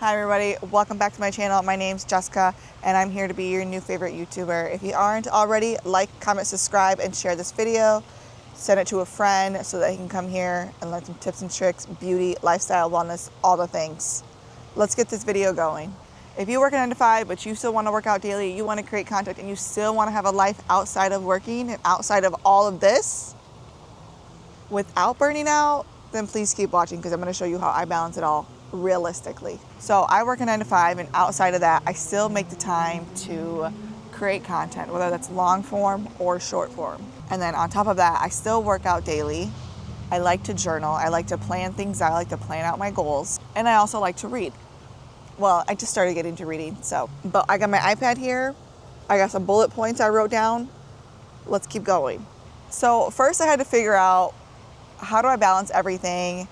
Hi everybody, welcome back to my channel. My name's Jessica and I'm here to be your new favorite YouTuber. If you aren't already, like, comment, subscribe, and share this video. Send it to a friend so that he can come here and learn some tips and tricks, beauty, lifestyle, wellness, all the things. Let's get this video going. If you work a 9 to 5, but you still want to work out daily, you want to create content, and you still want to have a life outside of working and outside of all of this without burning out, then please keep watching because I'm going to show you how I balance it all realistically. So I work a 9 to 5, and outside of that, I still make the time to create content, whether that's long form or short form. And then on top of that, I still work out daily. I like to journal. I like to plan things out. I like to plan out my goals. And I also like to read. Well, I just started getting to reading, but I got my iPad here. I got some bullet points I wrote down. Let's keep going. So first I had to figure out, how do I balance everything?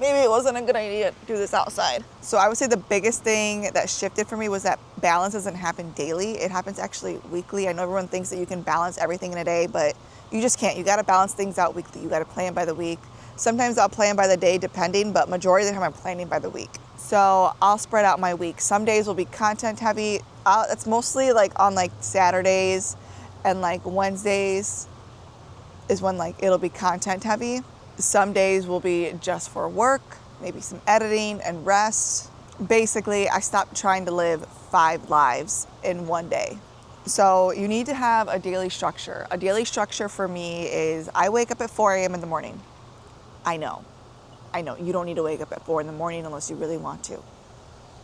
Maybe it wasn't a good idea to do this outside. So I would say the biggest thing that shifted for me was that balance doesn't happen daily. It happens actually weekly. I know everyone thinks that you can balance everything in a day, but you just can't. You gotta balance things out weekly. You gotta plan by the week. Sometimes I'll plan by the day depending, but majority of the time I'm planning by the week. So I'll spread out my week. Some days will be content heavy. That's mostly like on like Saturdays and like Wednesdays is when like it'll be content heavy. Some days will be just for work, maybe some editing and rest. Basically, I stopped trying to live 5 lives in one day. So you need to have a daily structure. A daily structure for me is I wake up at 4 a.m. in the morning. I know, you don't need to wake up at 4 in the morning unless you really want to.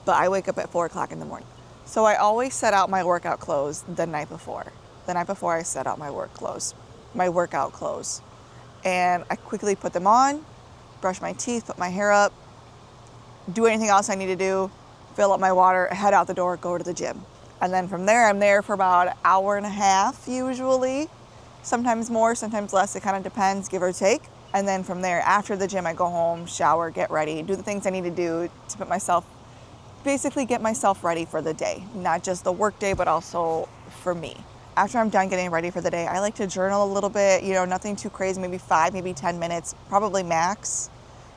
But I wake up at 4 o'clock in the morning. So I always set out my workout clothes the night before. The night before I set out my workout clothes. And I quickly put them on, brush my teeth, put my hair up, do anything else I need to do, fill up my water, head out the door, go to the gym. And then from there, I'm there for about an hour and a half usually. Sometimes more, sometimes less, it kind of depends, give or take. And then from there, after the gym, I go home, shower, get ready, do the things I need to do to basically get myself ready for the day. Not just the work day, but also for me. After I'm done getting ready for the day, I like to journal a little bit, nothing too crazy, maybe 5, maybe 10 minutes, probably max.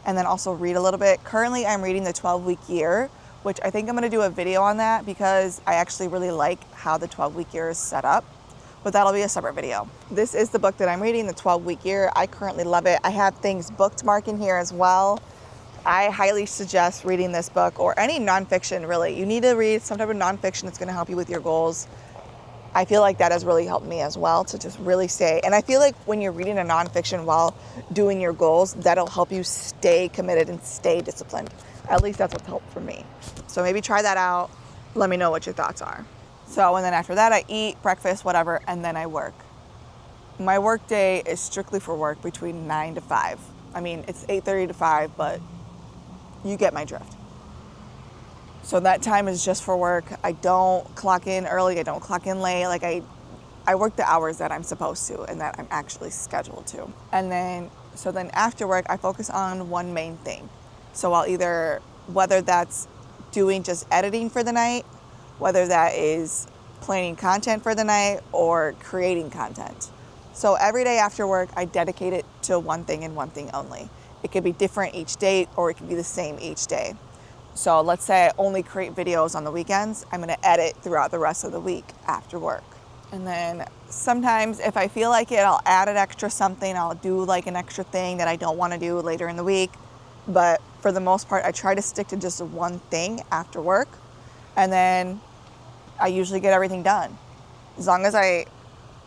And then also read a little bit. Currently, I'm reading the 12-week year, which I think I'm gonna do a video on that because I actually really like how the 12-week year is set up. But that'll be a separate video. This is the book that I'm reading, the 12-week year. I currently love it. I have things bookmarked in here as well. I highly suggest reading this book or any nonfiction, really. You need to read some type of nonfiction that's gonna help you with your goals. I feel like that has really helped me as well to just really stay. And I feel like when you're reading a nonfiction while doing your goals, that'll help you stay committed and stay disciplined. At least that's what's helped for me. So maybe try that out. Let me know what your thoughts are. So, and then after that, I eat breakfast, whatever, and then I work. My work day is strictly for work between 9 to 5. I mean, it's 8:30 to 5, but you get my drift. So that time is just for work. I don't clock in early. I don't clock in late. Like I work the hours that I'm supposed to and that I'm actually scheduled to. And then after work, I focus on one main thing. So I'll whether that's doing just editing for the night, whether that is planning content for the night or creating content. So every day after work, I dedicate it to one thing and one thing only. It could be different each day or it could be the same each day. So let's say I only create videos on the weekends. I'm gonna edit throughout the rest of the week after work. And then sometimes if I feel like it, I'll add an extra something. I'll do like an extra thing that I don't wanna do later in the week. But for the most part, I try to stick to just one thing after work. And then I usually get everything done. As long as I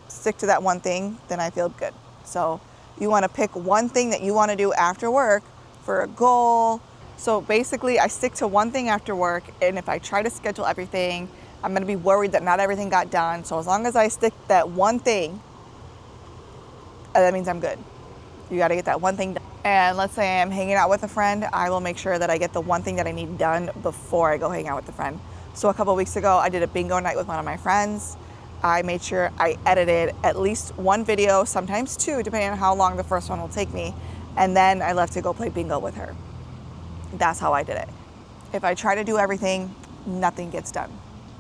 stick to that one thing, then I feel good. So you wanna pick one thing that you wanna do after work for a goal. So basically, I stick to one thing after work, and if I try to schedule everything, I'm gonna be worried that not everything got done. So as long as I stick to that one thing, that means I'm good. You gotta get that one thing done. And let's say I'm hanging out with a friend, I will make sure that I get the one thing that I need done before I go hang out with a friend. So a couple of weeks ago, I did a bingo night with one of my friends. I made sure I edited at least one video, sometimes 2, depending on how long the first one will take me. And then I left to go play bingo with her. That's how I did it. If I try to do everything, nothing gets done.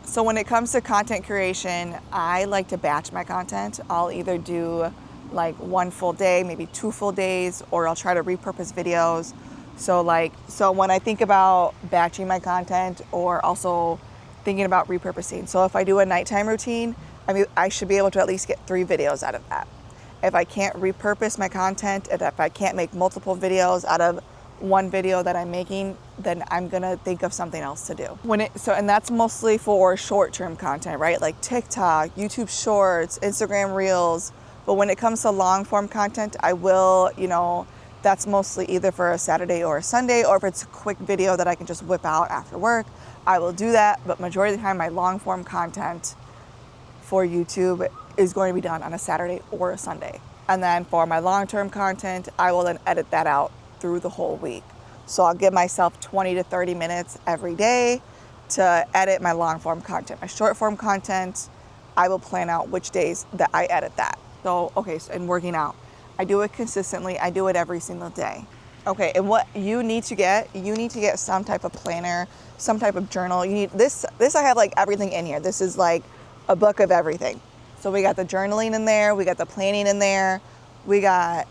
So when it comes to content creation, I like to batch my content. I'll either do like one full day, maybe 2 full days, or I'll try to repurpose videos. So when I think about batching my content or also thinking about repurposing. So if I do a nighttime routine, I should be able to at least get 3 videos out of that. If I can't repurpose my content, and if I can't make multiple videos out of one video that I'm making, then I'm gonna think of something else to do. And that's mostly for short-term content, right? Like TikTok, YouTube Shorts, Instagram Reels. But when it comes to long-form content, I will, that's mostly either for a Saturday or a Sunday, or if it's a quick video that I can just whip out after work, I will do that. But majority of the time, my long-form content for YouTube is going to be done on a Saturday or a Sunday. And then for my long-term content, I will then edit that out through the whole week. So I'll give myself 20 to 30 minutes every day to edit my long-form content. My short-form content, I will plan out which days that I edit that. So, okay, so in working out, I do it consistently. I do it every single day. Okay, and what you need to get some type of planner, some type of journal. You need this I have like everything in here. This is like a book of everything. So we got the journaling in there, we got the planning in there, we got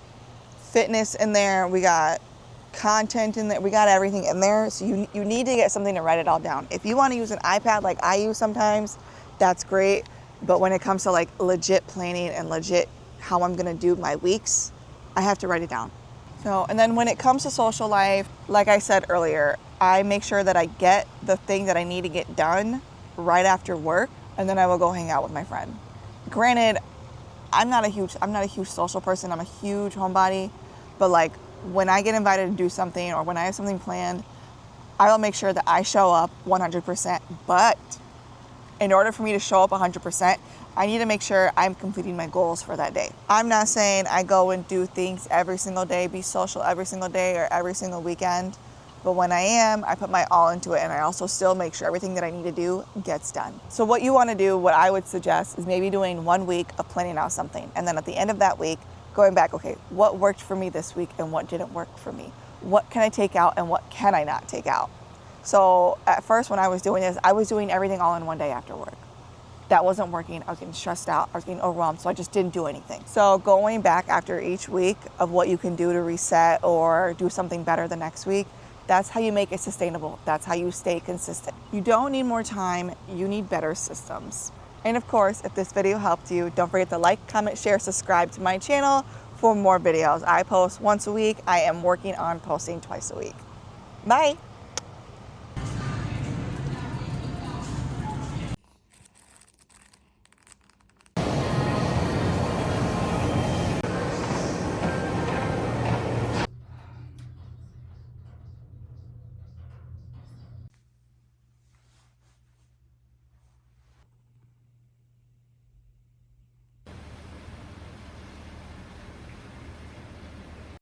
fitness in there, we got content in there, we got everything in there. So you need to get something to write it all down. If you want to use an iPad like I use sometimes, that's great. But when it comes to like legit planning and legit how I'm gonna do my weeks, I have to write it down. So, and then when it comes to social life, like I said earlier, I make sure that I get the thing that I need to get done right after work, and then I will go hang out with my friend. Granted, I'm not a huge social person. I'm a huge homebody, but like when I get invited to do something or when I have something planned, I will make sure that I show up 100%. But in order for me to show up 100%, I need to make sure I'm completing my goals for that day. I'm not saying I go and do things every single day, be social every single day or every single weekend. But when I am, I put my all into it, and I also still make sure everything that I need to do gets done. So what you want to do, what I would suggest, is maybe doing 1 week of planning out something. And then at the end of that week, going back, okay, what worked for me this week and what didn't work for me? What can I take out and what can I not take out? So at first when I was doing this, I was doing everything all in one day after work. That wasn't working. I was getting stressed out. I was getting overwhelmed, so I just didn't do anything. So going back after each week of what you can do to reset or do something better the next week, that's how you make it sustainable. That's how you stay consistent. You don't need more time. You need better systems. And of course, if this video helped you, don't forget to like, comment, share, subscribe to my channel for more videos. I post once a week. I am working on posting twice a week. Bye.